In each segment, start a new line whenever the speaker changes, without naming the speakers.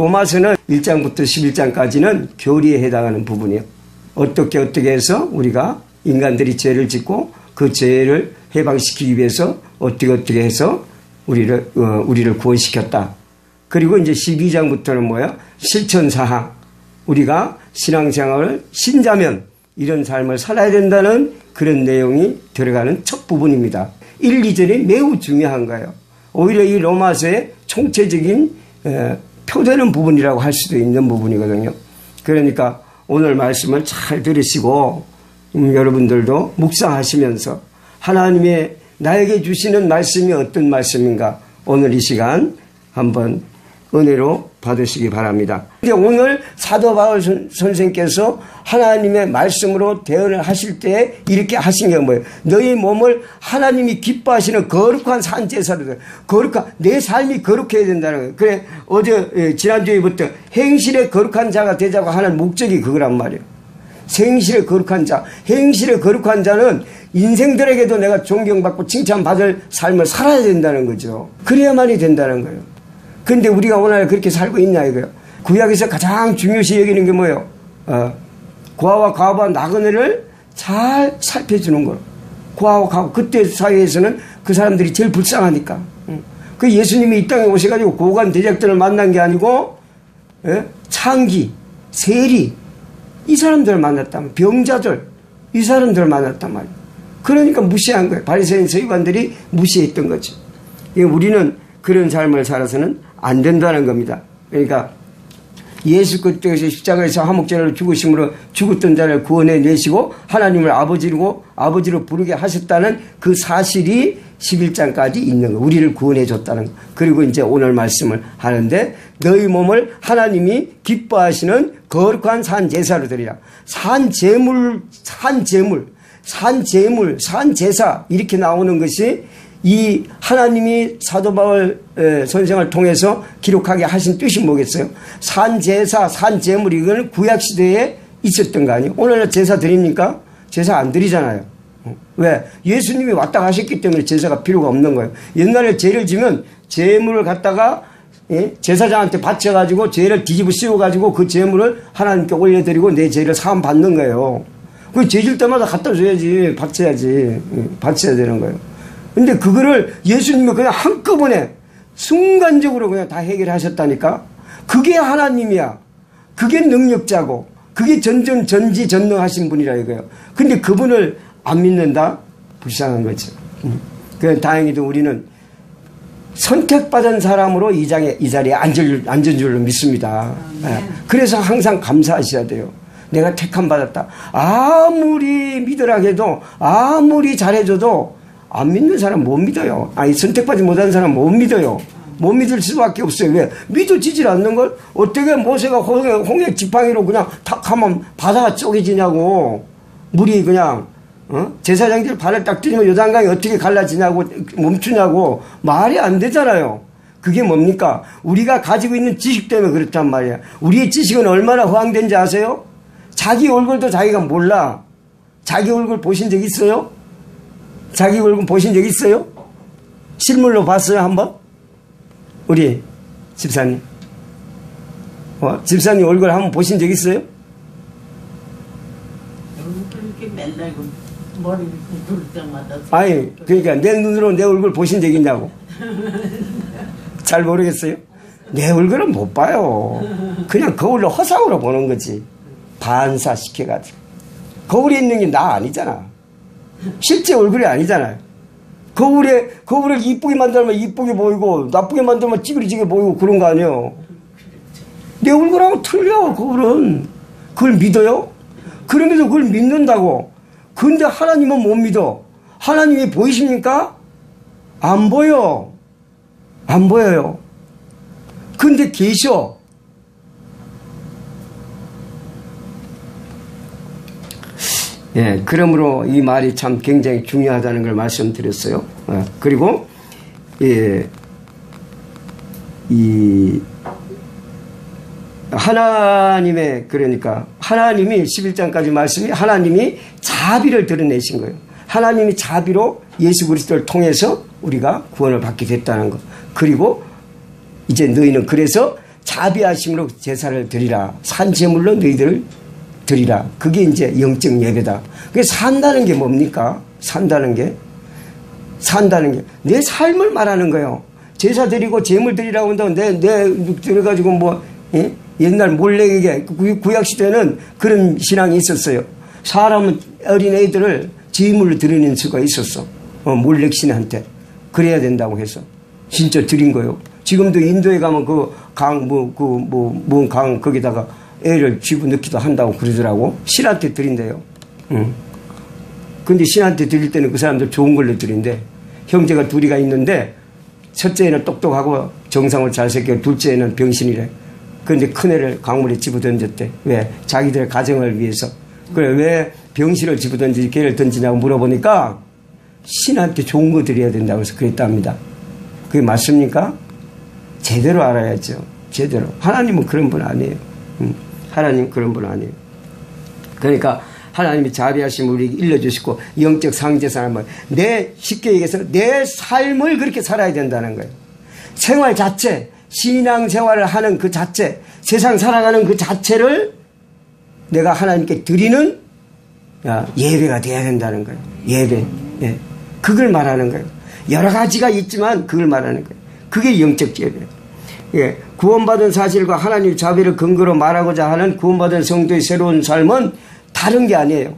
로마서는 1장부터 11장까지는 교리에 해당하는 부분이에요. 어떻게 해서 우리가 인간들이 죄를 짓고 그 죄를 해방시키기 위해서 어떻게 해서 우리를 구원시켰다. 그리고 이제 12장부터는 뭐야? 실천사항. 우리가 신앙생활을 신자면 이런 삶을 살아야 된다는 그런 내용이 들어가는 첫 부분입니다. 1, 2절이 매우 중요한 거예요. 오히려 이 로마서의 총체적인 표되는 부분이라고 할 수도 있는 부분이거든요. 그러니까 오늘 말씀을 잘 들으시고 여러분들도 묵상하시면서 하나님의 나에게 주시는 말씀이 어떤 말씀인가 오늘 이 시간 한번 은혜로 받으시기 바랍니다. 근데 오늘 사도 바울 선생께서 하나님의 말씀으로 대언을 하실 때 이렇게 하신 게 뭐예요? 너희 몸을 하나님이 기뻐하시는 거룩한 산제사로 거룩한 내 삶이 거룩해야 된다는 거예요. 그래 어제 지난주에부터 행실에 거룩한 자가 되자고 하는 목적이 그거란 말이에요. 생실에 거룩한 자, 행실에 거룩한 자는 인생들에게도 내가 존경받고 칭찬받을 삶을 살아야 된다는 거죠. 그래야만이 된다는 거예요. 근데 우리가 오늘 그렇게 살고 있냐 이거예요. 구약에서 가장 중요시 여기는 게 뭐예요? 고아와 과부와 나그네를 잘 살펴주는 거예요. 고아와 과부 그때 사회에서는 그 사람들이 제일 불쌍하니까. 그 예수님이 이 땅에 오셔가지고 고관 대적들을 만난 게 아니고 창기, 세리 이 사람들을 만났단 말이에요. 병자들 이 사람들을 만났단 말이에요. 그러니까 무시한 거예요. 바리새인 서기관들이 무시했던 거죠. 우리는 그런 삶을 살아서는 안 된다는 겁니다. 그러니까 예수 그리스도께서 십자가에서 화목제로 죽으심으로 죽었던 자를 구원해 내시고 하나님을 아버지로 부르게 하셨다는 그 사실이 11장까지 있는 거. 우리를 구원해 줬다는 거. 그리고 이제 오늘 말씀을 하는데 너희 몸을 하나님이 기뻐하시는 거룩한 산제사로 드리라. 산제물, 산제사 이렇게 나오는 것이 이 하나님이 사도 바울 선생을 통해서 기록하게 하신 뜻이 뭐겠어요? 산제사, 산제물 이거는 구약시대에 있었던 거 아니에요? 오늘날 제사 드립니까? 제사 안 드리잖아요. 왜? 예수님이 왔다 가셨기 때문에 제사가 필요가 없는 거예요. 옛날에 죄를 지면 제물을 갖다가 제사장한테 바쳐가지고 죄를 뒤집어 씌워가지고 그 제물을 하나님께 올려드리고 내 죄를 사함 받는 거예요. 그 죄질 때마다 갖다 줘야지, 바쳐야 되는 거예요. 근데 그거를 예수님이 그냥 한꺼번에 순간적으로 그냥 다 해결하셨다니까? 그게 하나님이야. 그게 능력자고, 그게 전지전능하신 분이라 이거예요. 근데 그분을 안 믿는다? 불쌍한 거죠. 그래서 다행히도 우리는 선택받은 사람으로 이 자리에 앉은 줄로 믿습니다. 그래서 항상 감사하셔야 돼요. 내가 택함 받았다. 아무리 믿으라 해도, 아무리 잘해줘도 안 믿는 사람 못 믿어요. 아니, 선택받지 못한 사람 못 믿어요. 못 믿을 수밖에 없어요. 왜? 믿어지질 않는 걸 어떻게 모세가 홍해 지팡이로 그냥 탁 하면 바다가 쪼개지냐고. 물이 그냥, 제사장들 발을 딱 뛰면 요단강이 어떻게 갈라지냐고, 멈추냐고. 말이 안 되잖아요. 그게 뭡니까? 우리가 가지고 있는 지식 때문에 그렇단 말이야. 우리의 지식은 얼마나 허황된지 아세요? 자기 얼굴도 자기가 몰라. 자기 얼굴 보신 적 있어요? 자기 얼굴 보신 적 있어요? 실물로 봤어요, 한번? 우리 집사님. 집사님 얼굴 한번 보신 적 있어요?
이렇게 맨날 머리 둘 때마다.
아니, 그러니까 내 눈으로 내 얼굴 보신 적 있냐고. 잘 모르겠어요? 내 얼굴은 못 봐요. 그냥 거울로 허상으로 보는 거지. 반사시켜가지고. 거울에 있는 게 나 아니잖아. 실제 얼굴이 아니잖아요. 거울을 이쁘게 만들면 이쁘게 보이고 나쁘게 만들면 찌그러지게 보이고 그런 거 아니에요. 내 얼굴하고 틀려. 거울은. 그걸 믿어요? 그러면서 그걸 믿는다고. 근데 하나님은 못 믿어. 하나님이 보이십니까? 안 보여. 안 보여요. 근데 계셔. 예, 그러므로 이 말이 참 굉장히 중요하다는 걸 말씀드렸어요. 그리고, 하나님의, 그러니까, 하나님이 11장까지 말씀이 하나님이 자비를 드러내신 거예요. 하나님이 자비로 예수 그리스도를 통해서 우리가 구원을 받게 됐다는 것. 그리고 이제 너희는 그래서 자비하심으로 제사를 드리라. 산 제물로 너희들을 드리라. 그게 이제 영적 예배다. 그게 산다는 게 뭡니까? 산다는 게 내 삶을 말하는 거예요. 제사 드리고 제물 드리라고 한다고 내 들어가지고 뭐 옛날 몰래에게 구약 시대는 그런 신앙이 있었어요. 사람은 어린 애들을 제물로 드리는 수가 있었어. 몰렉 신한테 그래야 된다고 해서 진짜 드린 거예요. 지금도 인도에 가면 강 거기다가 애를 집어넣기도 한다고 그러더라고. 신한테 드린대요. 근데 신한테 드릴 때는 그 사람들 좋은 걸로 드린대. 형제가 둘이가 있는데 첫째는 똑똑하고 정상을 잘 새끼고 둘째는 병신이래. 그런데 큰애를 강물에 집어던졌대. 왜? 자기들의 가정을 위해서. 그래, 왜 병신을 집어던지지 걔를 던지냐고 물어보니까 신한테 좋은 거 드려야 된다고 해서 그랬답니다. 그게 맞습니까? 제대로 알아야죠. 제대로. 하나님은 그런 분 아니에요. 하나님 그런 분 아니에요. 그러니까 하나님이 자비하심 우리 일러주시고 영적 상제사는 쉽게 얘기해서 내 삶을 그렇게 살아야 된다는 거예요. 생활 자체, 신앙생활을 하는 그 자체, 세상 살아가는 그 자체를 내가 하나님께 드리는 예배가 돼야 된다는 거예요. 예배. 예. 그걸 말하는 거예요. 여러 가지가 있지만 그걸 말하는 거예요. 그게 영적 예배예요. 예. 구원받은 사실과 하나님의 자비를 근거로 말하고자 하는 구원받은 성도의 새로운 삶은 다른 게 아니에요.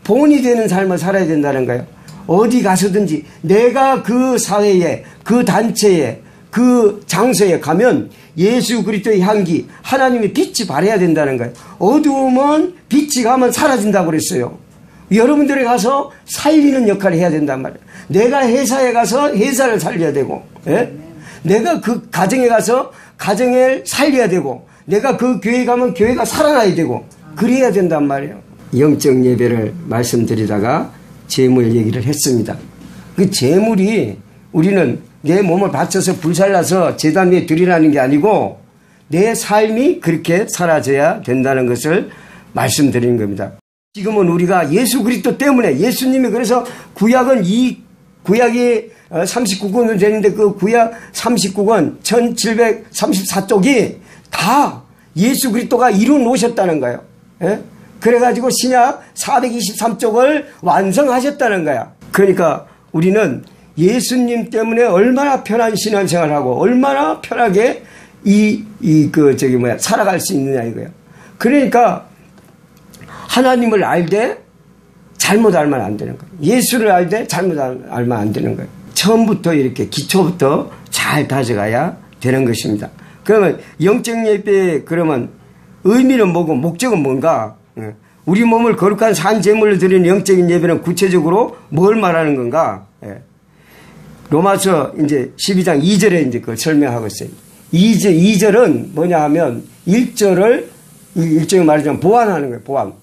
본이 되는 삶을 살아야 된다는 거예요. 어디 가서든지 내가 그 사회에, 그 단체에, 그 장소에 가면 예수 그리스도의 향기, 하나님의 빛이 발해야 된다는 거예요. 어두움은 빛이 가면 사라진다고 그랬어요. 여러분들이 가서 살리는 역할을 해야 된단 말이에요. 내가 회사에 가서 회사를 살려야 되고, 예? 내가 그 가정에 가서 가정을 살려야 되고, 내가 그 교회에 가면 교회가 살아나야 되고, 그래야 된단 말이에요. 영적 예배를 말씀드리다가 재물 얘기를 했습니다. 그 재물이 우리는 내 몸을 바쳐서 불살라서 제단 위에 드리라는 게 아니고 내 삶이 그렇게 사라져야 된다는 것을 말씀드리는 겁니다. 지금은 우리가 예수 그리스도 때문에 예수님이 그래서 구약이 39권은 되는데 그 구약 39권 1734쪽이 다 예수 그리스도가 이루 놓으셨다는 거예요. 예? 그래가지고 신약 423쪽을 완성하셨다는 거야. 그러니까 우리는 예수님 때문에 얼마나 편한 신앙생활하고 얼마나 편하게 살아갈 수 있느냐 이거예요. 그러니까 하나님을 알되 잘못 알면 안 되는 거예요. 예수를 알되 잘못 알면 안 되는 거예요. 처음부터 이렇게 기초부터 잘 다져가야 되는 것입니다. 그러면 영적 예배 그러면 의미는 뭐고 목적은 뭔가? 우리 몸을 거룩한 산 제물로 드리는 영적인 예배는 구체적으로 뭘 말하는 건가? 로마서 이제 12장 2절에 이제 그걸 설명하고 있어요. 2절은 뭐냐 하면 1절을 일종의 말하자면 보완하는 거예요. 보완.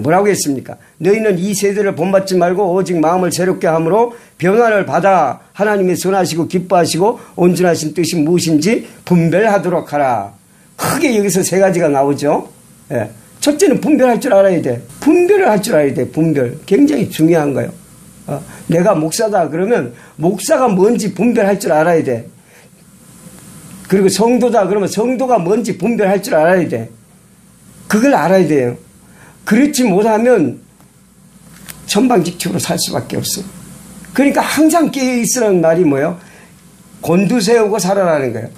뭐라고 했습니까? 너희는 이 세대를 본받지 말고 오직 마음을 새롭게 함으로 변화를 받아 하나님의 선하시고 기뻐하시고 온전하신 뜻이 무엇인지 분별하도록 하라. 크게 여기서 세 가지가 나오죠. 예. 첫째는 분별할 줄 알아야 돼. 분별을 할 줄 알아야 돼. 분별. 굉장히 중요한 거예요. 내가 목사다 그러면 목사가 뭔지 분별할 줄 알아야 돼. 그리고 성도다 그러면 성도가 뭔지 분별할 줄 알아야 돼. 그걸 알아야 돼요. 그렇지 못하면 천방지축으로 살 수밖에 없어요. 그러니까 항상 깨어있으라는 말이 뭐예요? 곤두세우고 살아라는 거예요.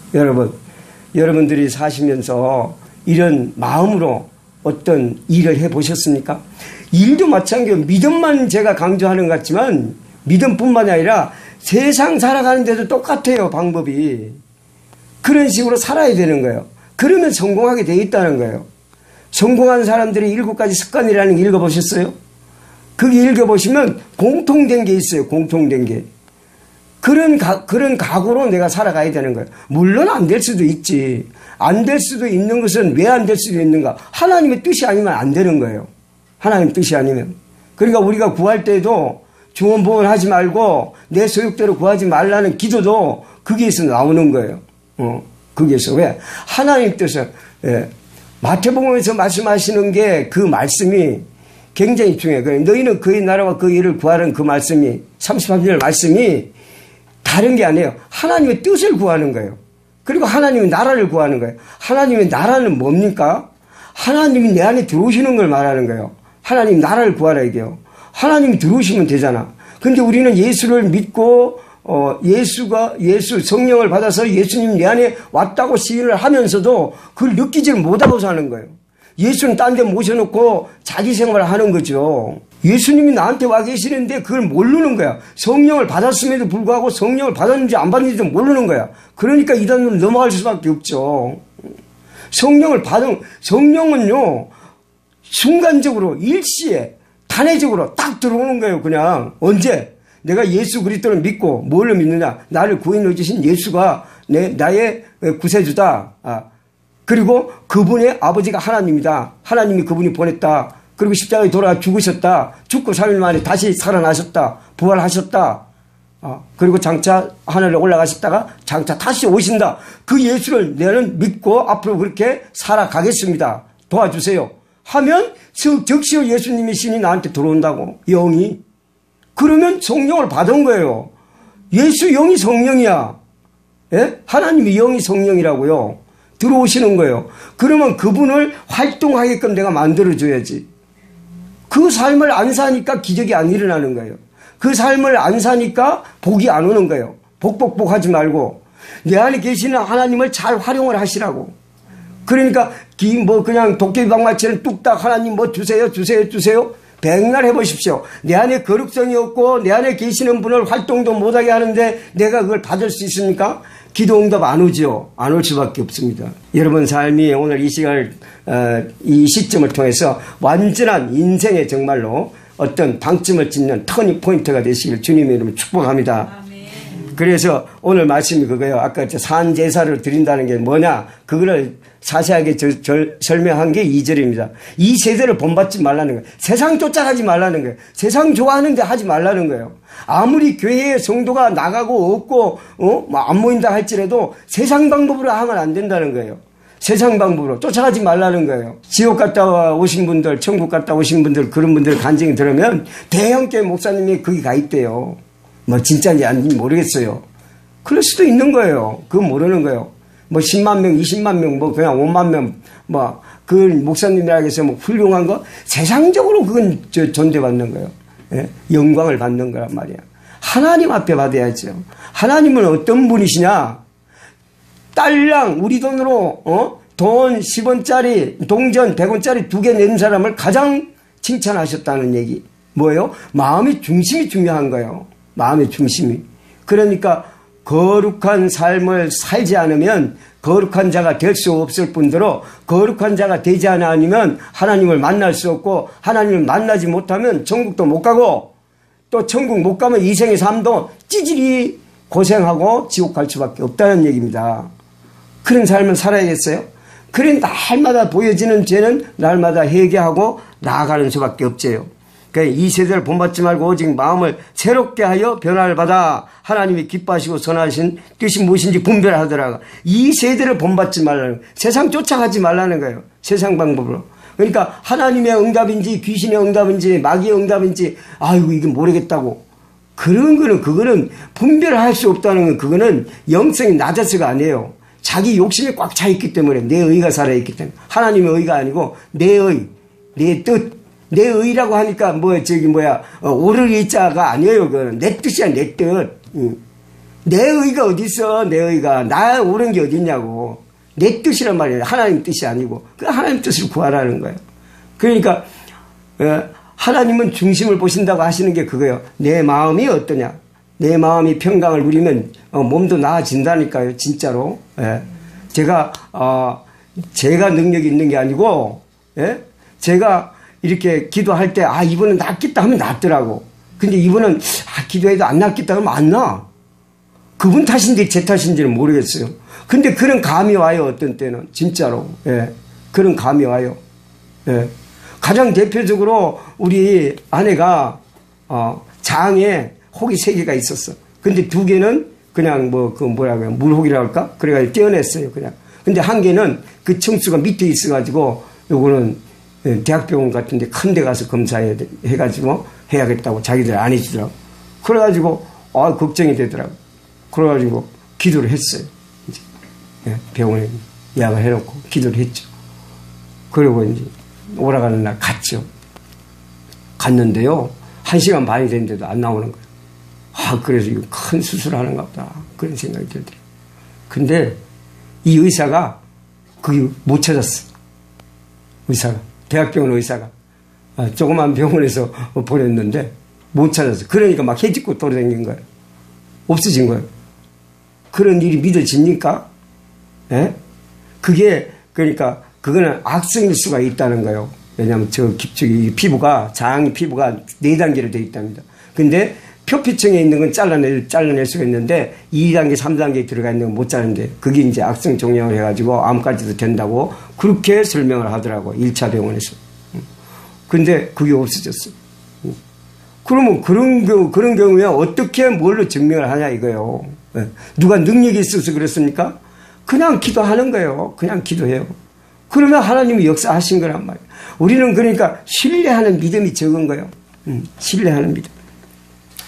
여러분들이 사시면서 이런 마음으로 어떤 일을 해보셨습니까? 일도 마찬가지로 믿음만 제가 강조하는 것 같지만 믿음뿐만이 아니라 세상 살아가는 데도 똑같아요. 방법이. 그런 식으로 살아야 되는 거예요. 그러면 성공하게 돼 있다는 거예요. 성공한 사람들이 7가지 습관이라는 거 읽어보셨어요? 그게 읽어보시면 공통된 게 있어요. 공통된 게. 그런 각오로 내가 살아가야 되는 거예요. 물론 안 될 수도 있지. 안 될 수도 있는 것은 왜 안 될 수도 있는가? 하나님의 뜻이 아니면 안 되는 거예요. 하나님의 뜻이 아니면. 그러니까 우리가 구할 때도 중언부언 하지 말고 내 소욕대로 구하지 말라는 기도도 거기에서 나오는 거예요. 거기에서. 왜? 하나님 뜻은, 마태복음에서 말씀하시는 게 그 말씀이 굉장히 중요해요. 너희는 그의 나라와 그 일을 구하는 그 말씀이, 33절 말씀이 다른 게 아니에요. 하나님의 뜻을 구하는 거예요. 그리고 하나님의 나라를 구하는 거예요. 하나님의 나라는 뭡니까? 하나님이 내 안에 들어오시는 걸 말하는 거예요. 하나님 나라를 구하라 이게요. 하나님이 들어오시면 되잖아. 근데 우리는 예수를 믿고 예수 성령을 받아서 예수님 내 안에 왔다고 시인을 하면서도 그걸 느끼지를 못하고 사는 거예요. 예수는 딴 데 모셔놓고 자기 생활을 하는 거죠. 예수님이 나한테 와 계시는데 그걸 모르는 거야. 성령을 받았음에도 불구하고 성령을 받았는지 안 받았는지도 모르는 거야. 그러니까 이단으로 넘어갈 수밖에 없죠. 성령은요, 순간적으로, 일시에, 단회적으로 딱 들어오는 거예요, 그냥. 언제? 내가 예수 그리스도를 믿고, 뭘로 믿느냐? 나를 구원해 주신 예수가 나의 구세주다. 그리고 그분의 아버지가 하나님이다. 하나님이 그분이 보냈다. 그리고 십자가에 돌아가 죽으셨다. 죽고 3일 만에 다시 살아나셨다. 부활하셨다. 그리고 장차 하늘에 올라가셨다가 장차 다시 오신다. 그 예수를 나는 믿고 앞으로 그렇게 살아가겠습니다. 도와주세요. 하면 즉시 예수님의 신이 나한테 들어온다고. 영이. 그러면 성령을 받은 거예요. 예수 영이 성령이야. 예? 하나님이 영이 성령이라고요. 들어오시는 거예요. 그러면 그분을 활동하게끔 내가 만들어줘야지. 그 삶을 안 사니까 기적이 안 일어나는 거예요. 그 삶을 안 사니까 복이 안 오는 거예요. 복복복 하지 말고 내 안에 계시는 하나님을 잘 활용을 하시라고. 그러니까 그냥 도깨비방망이처럼 뚝딱 하나님 뭐 주세요. 백날 해보십시오. 내 안에 거룩성이 없고 내 안에 계시는 분을 활동도 못하게 하는데 내가 그걸 받을 수 있습니까? 기도 응답 안 오죠. 안 올 수밖에 없습니다. 여러분 삶이 오늘 이 시간을 이 시점을 통해서 완전한 인생의 정말로 어떤 방점을 찍는 터닝 포인트가 되시길 주님의 이름으로 축복합니다. 그래서 오늘 말씀이 그거예요. 아까 산 제사를 드린다는 게 뭐냐? 그거를 자세하게 설명한 게 2절입니다. 이 세대를 본받지 말라는 거예요. 세상 쫓아가지 말라는 거예요. 세상 좋아하는데 하지 말라는 거예요. 아무리 교회에 성도가 나가고 없고 안 모인다 할지라도 세상 방법으로 하면 안 된다는 거예요. 세상 방법으로 쫓아가지 말라는 거예요. 지옥 갔다 오신 분들, 천국 갔다 오신 분들, 그런 분들 간증이 들으면 대형교회 목사님이 거기 가 있대요. 뭐 진짜인지 아닌지 모르겠어요. 그럴 수도 있는 거예요. 그건 모르는 거예요. 뭐 10만 명, 20만 명, 뭐 그냥 5만 명, 뭐 그 목사님이라고 해서 뭐 훌륭한 거 세상적으로 그건 존대받는 거예요. 예? 영광을 받는 거란 말이야. 하나님 앞에 받아야죠. 하나님은 어떤 분이시냐? 딸랑 우리 돈으로 돈 10원짜리 동전 100원짜리 2개 낸 사람을 가장 칭찬하셨다는 얘기. 뭐예요? 마음의 중심이 중요한 거예요. 마음의 중심이. 그러니까 거룩한 삶을 살지 않으면 거룩한 자가 될 수 없을 뿐더러 거룩한 자가 되지 않으면 하나님을 만날 수 없고 하나님을 만나지 못하면 천국도 못 가고 또 천국 못 가면 이 생의 삶도 찌질이 고생하고 지옥 갈 수밖에 없다는 얘기입니다. 그런 삶을 살아야겠어요? 그런 날마다 보여지는 죄는 날마다 회개하고 나아가는 수밖에 없지요. 그러니까 이 세대를 본받지 말고 오직 마음을 새롭게 하여 변화를 받아 하나님이 기뻐하시고 선하신 뜻이 무엇인지 분별하더라. 이 세대를 본받지 말라는 거예요. 세상 쫓아가지 말라는 거예요. 세상 방법으로. 그러니까 하나님의 응답인지 귀신의 응답인지 마귀의 응답인지 아이고 이게 모르겠다고. 그거는 분별할 수 없다는 건 그거는 영성이 낮아서가 아니에요. 자기 욕심이 꽉 차 있기 때문에 내 의가 살아있기 때문에 하나님의 의가 아니고 내 의, 내 뜻. 내 의라고 하니까 오를 의자가 아니에요. 그거는 내 뜻이야, 내 뜻. 내 의가 어디 있어? 내 의가 나 옳은 게 어디 있냐고. 내 뜻이란 말이에요. 하나님 뜻이 아니고 그 하나님 뜻을 구하라는 거예요. 그러니까 하나님은 중심을 보신다고 하시는 게 그거예요. 내 마음이 어떠냐? 내 마음이 평강을 누리면 몸도 나아진다니까요. 진짜로. 제가 능력이 있는 게 아니고 제가 이렇게 기도할 때 이분은 낫겠다 하면 낫더라고. 근데 이분은 기도해도 안 낫겠다 하면 안 나. 그분 탓인지 제 탓인지는 모르겠어요. 근데 그런 감이 와요. 어떤 때는 진짜로. 그런 감이 와요. 가장 대표적으로 우리 아내가 장에 혹이 3개가 있었어. 근데 2개는 그냥 물혹이라고 할까? 그래가지고 떼어냈어요. 그냥. 근데 1개는 그 층수가 밑에 있어가지고 요거는 대학병원 같은데 큰 데 가서 검사해가지고 해야겠다고 자기들 안 해주더라고. 그래가지고 걱정이 되더라고. 그래가지고 기도를 했어요. 이제. 병원에 예약을 해놓고 기도를 했죠. 그리고 이제 오라가는 날 갔죠. 갔는데요. 1시간 반이 됐는데도 안 나오는 거예요. 그래서 이거 큰 수술하는가 보다. 그런 생각이 들더라고요. 근데 이 의사가 거기 못 찾았어. 의사가. 대학병원 의사가. 조그만 병원에서 보냈는데 못 찾았어. 그러니까 막 해집고 돌아다닌 거예요. 없어진 거예요. 그런 일이 믿어집니까? 예? 그게, 그러니까, 그거는 악성일 수가 있다는 거예요. 왜냐하면 저기 피부가, 장이 피부가 4단계로 되어 있답니다. 근데 표피층에 있는 건 잘라낼 수가 있는데 2단계, 3단계에 들어가 있는 건 못 자르는데 그게 이제 악성 종양을 해가지고 암까지도 된다고 그렇게 설명을 하더라고. 1차 병원에서. 근데 그게 없어졌어. 그러면 그런 경우에 어떻게 뭘로 증명을 하냐 이거예요. 누가 능력이 있어서 그렇습니까? 그냥 기도하는 거예요. 그냥 기도해요. 그러면 하나님이 역사하신 거란 말이에요. 우리는 그러니까 신뢰하는 믿음이 적은 거예요. 신뢰하는 믿음.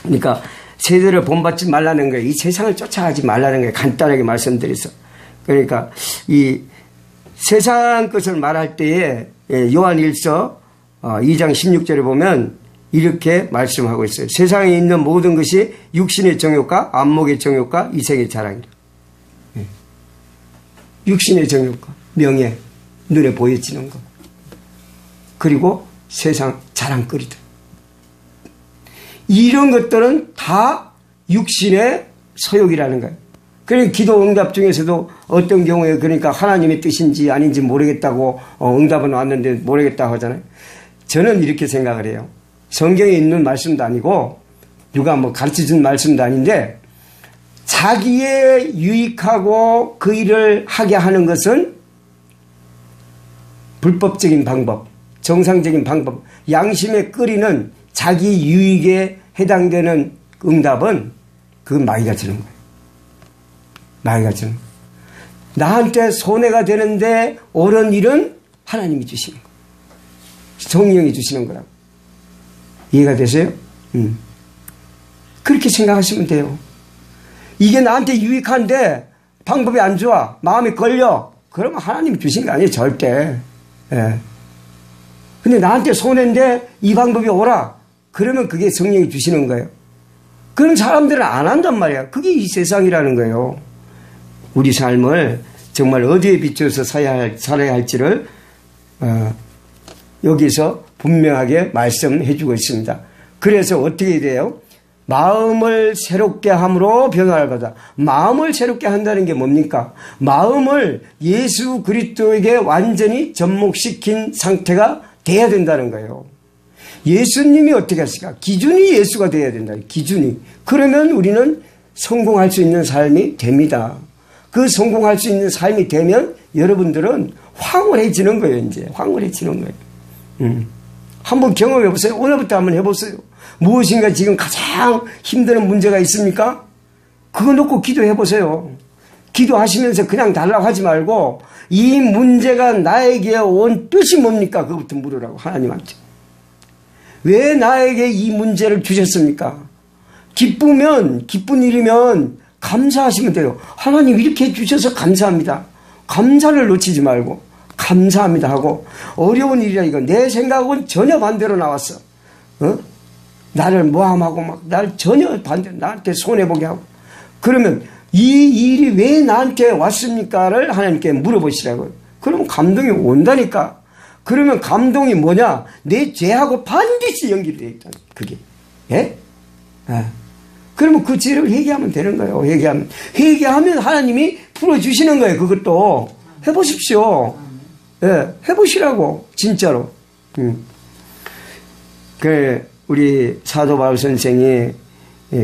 그러니까 세대를 본받지 말라는 거예요. 이 세상을 쫓아가지 말라는 거예요. 간단하게 말씀드려서. 그러니까 이 세상 것을 말할 때에 요한일서 2장 16절에 보면 이렇게 말씀하고 있어요. 세상에 있는 모든 것이 육신의 정욕과 안목의 정욕과 이생의 자랑이라. 육신의 정욕과 명예, 눈에 보여지는 것. 그리고 세상 자랑거리들. 이런 것들은 다 육신의 소욕이라는 거예요. 그러니까 기도 응답 중에서도 어떤 경우에 그러니까 하나님의 뜻인지 아닌지 모르겠다고 응답은 왔는데 모르겠다고 하잖아요. 저는 이렇게 생각을 해요. 성경에 있는 말씀도 아니고 누가 뭐 가르쳐준 말씀도 아닌데 자기의 유익하고 그 일을 하게 하는 것은 불법적인 방법, 정상적인 방법, 양심에 끓이는 자기 유익에 해당되는 응답은 그건 마귀가 주는 거예요. 마귀가 주는 거예요. 나한테 손해가 되는데 옳은 일은 하나님이 주시는 거예요. 성령이 주시는 거라고. 이해가 되세요? 그렇게 생각하시면 돼요. 이게 나한테 유익한데 방법이 안 좋아. 마음이 걸려. 그러면 하나님이 주신 게 아니에요. 절대. 예. 근데 나한테 손해인데 이 방법이 옳아. 그러면 그게 성령이 주시는 거예요. 그런 사람들은 안 한단 말이야. 그게 이 세상이라는 거예요. 우리 삶을 정말 어디에 비춰서 살아야 할지를 여기서 분명하게 말씀해 주고 있습니다. 그래서 어떻게 돼요? 마음을 새롭게 함으로 변화를 받아. 마음을 새롭게 한다는 게 뭡니까? 마음을 예수 그리스도에게 완전히 접목시킨 상태가 돼야 된다는 거예요. 예수님이 어떻게 하실까? 기준이 예수가 돼야 된다. 기준이. 그러면 우리는 성공할 수 있는 삶이 됩니다. 그 성공할 수 있는 삶이 되면 여러분들은 황홀해지는 거예요. 이제 황홀해지는 거예요. 한번 경험해 보세요. 오늘부터 한번 해보세요. 무엇인가 지금 가장 힘드는 문제가 있습니까? 그거 놓고 기도해 보세요. 기도하시면서 그냥 달라고 하지 말고 이 문제가 나에게 온 뜻이 뭡니까? 그것부터 물으라고. 하나님한테. 왜 나에게 이 문제를 주셨습니까? 기쁘면, 기쁜 일이면 감사하시면 돼요. 하나님 이렇게 해주셔서 감사합니다. 감사를 놓치지 말고 감사합니다 하고, 어려운 일이라 이거 내 생각은 전혀 반대로 나왔어. 나를 모함하고 막 날 전혀 반대로 나한테 손해보게 하고, 그러면 이 일이 왜 나한테 왔습니까를 하나님께 물어보시라고요. 그러면 감동이 온다니까. 그러면 감동이 뭐냐? 내 죄하고 반드시 연결되어 있다. 그게. 예? 그러면 그 죄를 회개하면 되는 거예요. 회개하면 하나님이 풀어주시는 거예요. 그것도. 해보십시오. 예, 해보시라고. 진짜로. 우리 사도 바울 선생이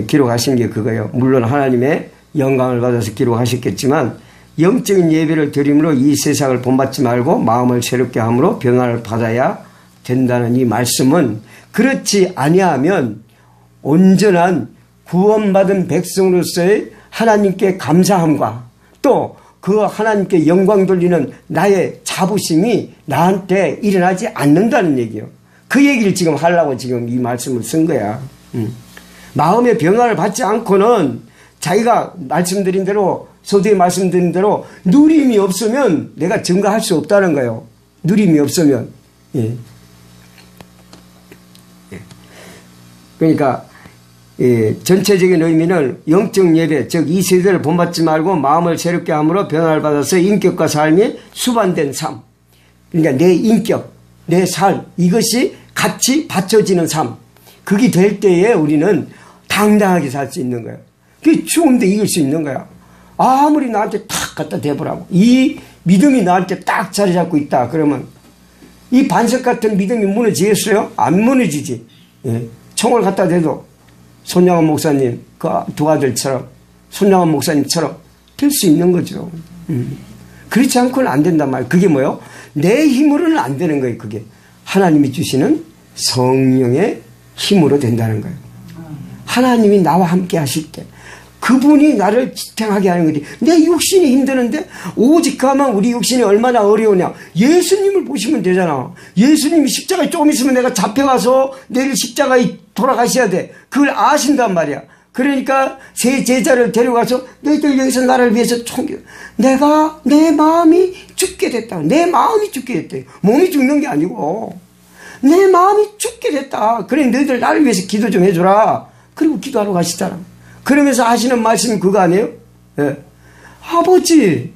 기록하신 게 그거예요. 물론 하나님의 영광을 받아서 기록하셨겠지만, 영적인 예배를 드림으로 이 세상을 본받지 말고 마음을 새롭게 함으로 변화를 받아야 된다는 이 말씀은, 그렇지 아니하면 온전한 구원받은 백성으로서의 하나님께 감사함과 또 그 하나님께 영광 돌리는 나의 자부심이 나한테 일어나지 않는다는 얘기예요. 그 얘기를 지금 하려고 지금 이 말씀을 쓴 거야. 마음의 변화를 받지 않고는 자기가 말씀드린 대로 서두에 말씀드린 대로 누림이 없으면 내가 증거할 수 없다는 거예요. 누림이 없으면. 예. 그러니까 전체적인 의미는 영적 예배, 즉 이 세대를 본받지 말고 마음을 새롭게 함으로 변화를 받아서 인격과 삶이 수반된 삶. 그러니까 내 인격, 내 삶, 이것이 같이 받쳐지는 삶. 그게 될 때에 우리는 당당하게 살 수 있는 거예요. 그게 추운데 이길 수 있는 거야. 아무리 나한테 탁 갖다 대보라고. 이 믿음이 나한테 딱 자리 잡고 있다. 그러면 이 반석 같은 믿음이 무너지겠어요? 안 무너지지. 예. 총을 갖다 대도 손양원 목사님 그 두 아들처럼 손양원 목사님처럼 될 수 있는 거죠. 그렇지 않고는 안 된단 말이에요. 그게 뭐예요? 내 힘으로는 안 되는 거예요. 그게 하나님이 주시는 성령의 힘으로 된다는 거예요. 하나님이 나와 함께 하실 때 그분이 나를 지탱하게 하는 거지. 내 육신이 힘드는데 오직 가만 우리 육신이 얼마나 어려우냐. 예수님을 보시면 되잖아. 예수님이 십자가에 조금 있으면 내가 잡혀가서 내일 십자가에 돌아가셔야 돼. 그걸 아신단 말이야. 그러니까 세 제자를 데려가서 너희들 여기서 나를 위해서 내가 내 마음이 죽게 됐다. 내 마음이 죽게 됐다. 몸이 죽는 게 아니고 내 마음이 죽게 됐다. 그래 너희들 나를 위해서 기도 좀 해줘라. 그리고 기도하러 가시잖아. 그러면서 하시는 말씀이 그거 아니에요? 예. 아버지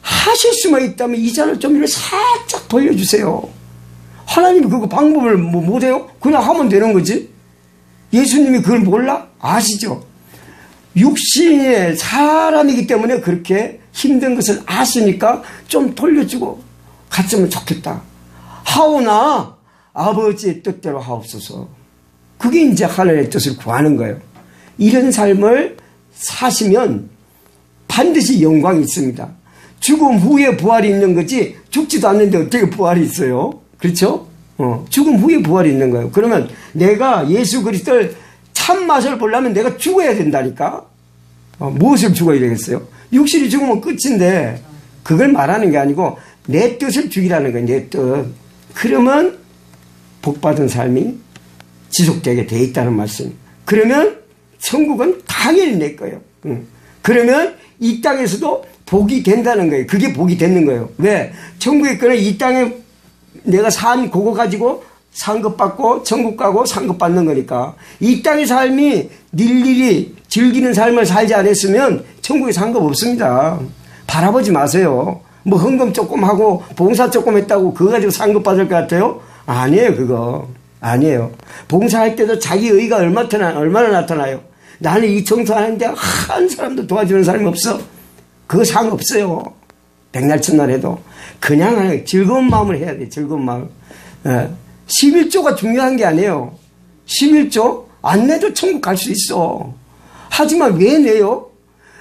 하실 수만 있다면 이 잔을 좀 이렇게 살짝 돌려주세요. 하나님이 그거 방법을 못해요? 그냥 하면 되는 거지. 예수님이 그걸 몰라? 아시죠? 육신의 사람이기 때문에 그렇게 힘든 것을 아시니까 좀 돌려주고 갔으면 좋겠다. 하오나 아버지의 뜻대로 하옵소서. 그게 이제 하나님의 뜻을 구하는 거예요. 이런 삶을 사시면 반드시 영광이 있습니다. 죽음 후에 부활이 있는 거지 죽지도 않는데 어떻게 부활이 있어요? 그렇죠? 죽음 후에 부활이 있는 거예요. 그러면 내가 예수 그리스도를 참맛을 보려면 내가 죽어야 된다니까. 무엇을 죽어야 되겠어요? 육신이 죽으면 끝인데 그걸 말하는 게 아니고 내 뜻을 죽이라는 거예요. 내 뜻. 그러면 복받은 삶이 지속되게 돼 있다는 말씀. 그러면 천국은 당연히 내 거예요. 그러면 이 땅에서도 복이 된다는 거예요. 그게 복이 되는 거예요. 왜? 천국에 거는 이 땅에 내가 산 그거 가지고 상급받고 천국 가고 상급받는 거니까 이 땅의 삶이 일일이 즐기는 삶을 살지 않았으면 천국에 상급 없습니다. 바라보지 마세요. 뭐 헌금 조금 하고 봉사 조금 했다고 그거 가지고 상급받을 것 같아요? 아니에요. 그거 아니에요. 봉사할 때도 자기 의의가 얼마나 나타나요? 나는 이 청소하는데 한 사람도 도와주는 사람이 없어. 그거 상 없어요. 백날 첫날 해도 그냥 즐거운 마음을 해야 돼. 즐거운 마음. 11조가 중요한 게 아니에요. 11조 안 내도 천국 갈 수 있어. 하지만 왜 내요?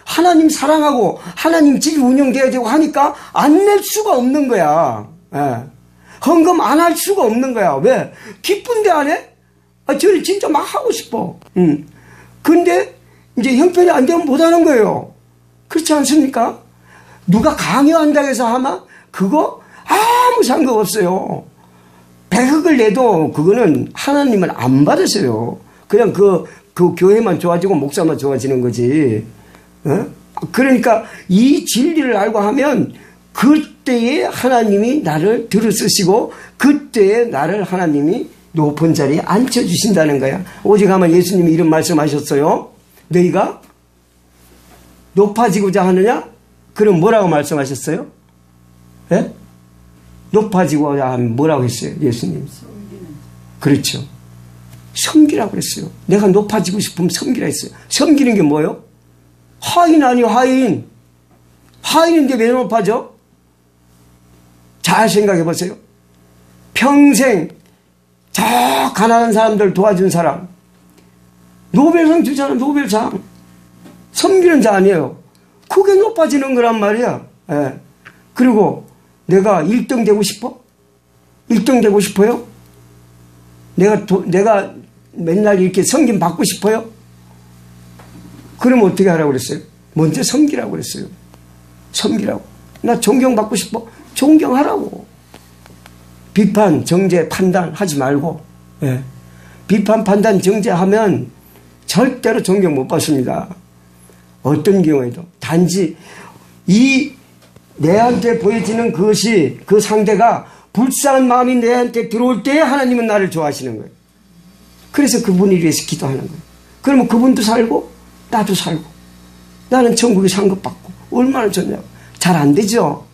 하나님 사랑하고 하나님 집이 운영돼야 되고 하니까 안 낼 수가 없는 거야. 헌금 안 할 수가 없는 거야. 왜? 기쁜데 안 해? 저를 진짜 막 하고 싶어. 근데 이제 형편이 안 되면 못 하는 거예요. 그렇지 않습니까? 누가 강요한다고 해서 하면 그거 아무 상관없어요. 100억을 내도 그거는 하나님을 안 받으세요. 그냥 그 교회만 좋아지고 목사만 좋아지는 거지. 그러니까 이 진리를 알고 하면 그때에 하나님이 나를 들어쓰시고 그때에 나를 하나님이 높은 자리에 앉혀주신다는 거야. 오직 아마 예수님이 이런 말씀하셨어요. 너희가 높아지고자 하느냐? 그럼 뭐라고 말씀하셨어요? 예? 높아지고자 하면 뭐라고 했어요? 예수님. 그렇죠. 섬기라고 그랬어요. 내가 높아지고 싶으면 섬기라 했어요. 섬기는 게 뭐예요? 하인 아니요, 하인. 하인인데 왜 높아져? 잘 생각해 보세요. 평생 저 가난한 사람들 도와준 사람. 노벨상 주잖아, 노벨상. 섬기는 자 아니에요. 그게 높아지는 거란 말이야. 예. 그리고 내가 1등 되고 싶어? 1등 되고 싶어요? 내가 맨날 이렇게 섬김 받고 싶어요? 그럼 어떻게 하라고 그랬어요? 먼저 섬기라고 그랬어요. 섬기라고. 나 존경받고 싶어? 존경하라고. 비판, 정죄, 판단 하지 말고. 예. 비판, 판단, 정죄하면 절대로 존경 못 받습니다. 어떤 경우에도 단지 이 내한테 보여지는 그것이 그 상대가 불쌍한 마음이 내한테 들어올 때 하나님은 나를 좋아하시는 거예요. 그래서 그분을 위해서 기도하는 거예요. 그러면 그분도 살고 나도 살고 나는 천국에 상급받고 얼마나 좋냐고. 잘 안 되죠.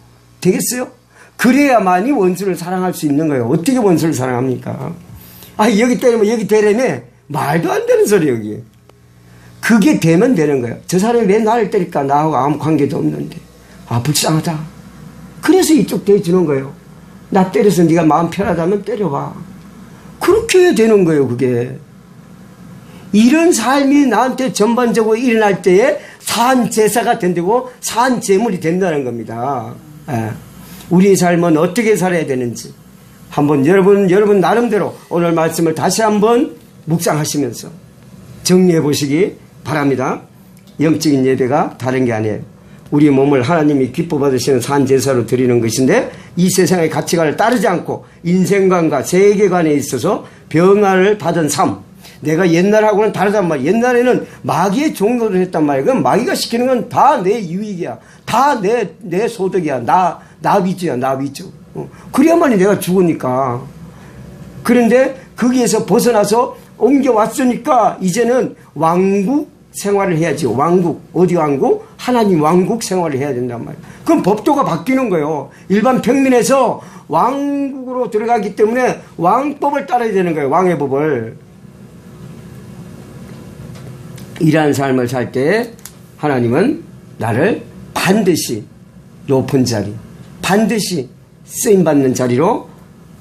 되겠어요? 그래야만이 원수를 사랑할 수 있는 거예요. 어떻게 원수를 사랑합니까? 아, 여기 때리면 여기 되려면 말도 안 되는 소리 여기. 그게 되면 되는 거예요. 저 사람이 왜 나를 때릴까? 나하고 아무 관계도 없는데. 아, 불쌍하다. 그래서 이쪽 대주는 거예요. 나 때려서 네가 마음 편하다면 때려봐. 그렇게 해야 되는 거예요. 그게. 이런 삶이 나한테 전반적으로 일어날 때에 산 제사가 된다고 산 제물이 된다는 겁니다. 예. 우리의 삶은 어떻게 살아야 되는지 한번 여러분 나름대로 오늘 말씀을 다시 한번 묵상하시면서 정리해 보시기 바랍니다. 영적인 예배가 다른 게 아니에요. 우리 몸을 하나님이 기뻐 받으시는 산 제사로 드리는 것인데 이 세상의 가치관을 따르지 않고 인생관과 세계관에 있어서 변화를 받은 삶. 내가 옛날하고는 다르단 말이야. 옛날에는 마귀의 종노를 했단 말이야. 그럼 마귀가 시키는 건 다 내 유익이야. 다 내 소득이야. 나 위주야. 나 위주. 그래야만이 내가 죽으니까. 그런데 거기에서 벗어나서 옮겨왔으니까 이제는 왕국 생활을 해야지. 왕국. 어디 왕국? 하나님 왕국 생활을 해야 된단 말이야. 그럼 법도가 바뀌는 거예요. 일반 평민에서 왕국으로 들어가기 때문에 왕법을 따라야 되는 거예요. 왕의 법을. 이러한 삶을 살 때 하나님은 나를 반드시 높은 자리, 반드시 쓰임받는 자리로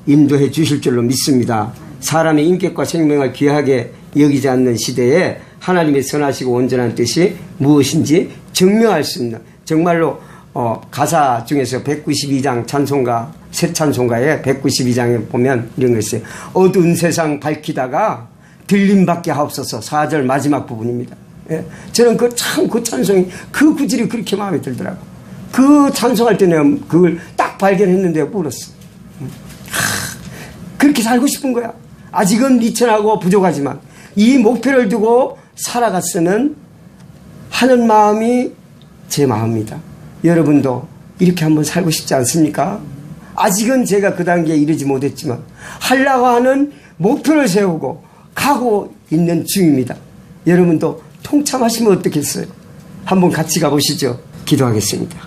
인도해 주실 줄로 믿습니다. 사람의 인격과 생명을 귀하게 여기지 않는 시대에 하나님의 선하시고 온전한 뜻이 무엇인지 증명할 수 있는, 정말로 가사 중에서 192장 찬송가, 새 찬송가에 192장에 보면 이런 거 있어요. 어두운 세상 밝히다가 들림받게 하옵소서. 4절 마지막 부분입니다. 예. 저는 그 찬송이, 그 구절이 그렇게 마음에 들더라고. 그 찬송할 때 내가 그걸 딱 발견했는데 울었어. 그렇게 살고 싶은 거야. 아직은 미천하고 부족하지만 이 목표를 두고 살아갔으면 하는 마음이 제 마음입니다. 여러분도 이렇게 한번 살고 싶지 않습니까? 아직은 제가 그 단계에 이르지 못했지만 하려고 하는 목표를 세우고 가고 있는 중입니다. 여러분도 통참하시면 어떻겠어요? 한번 같이 가보시죠. 기도하겠습니다.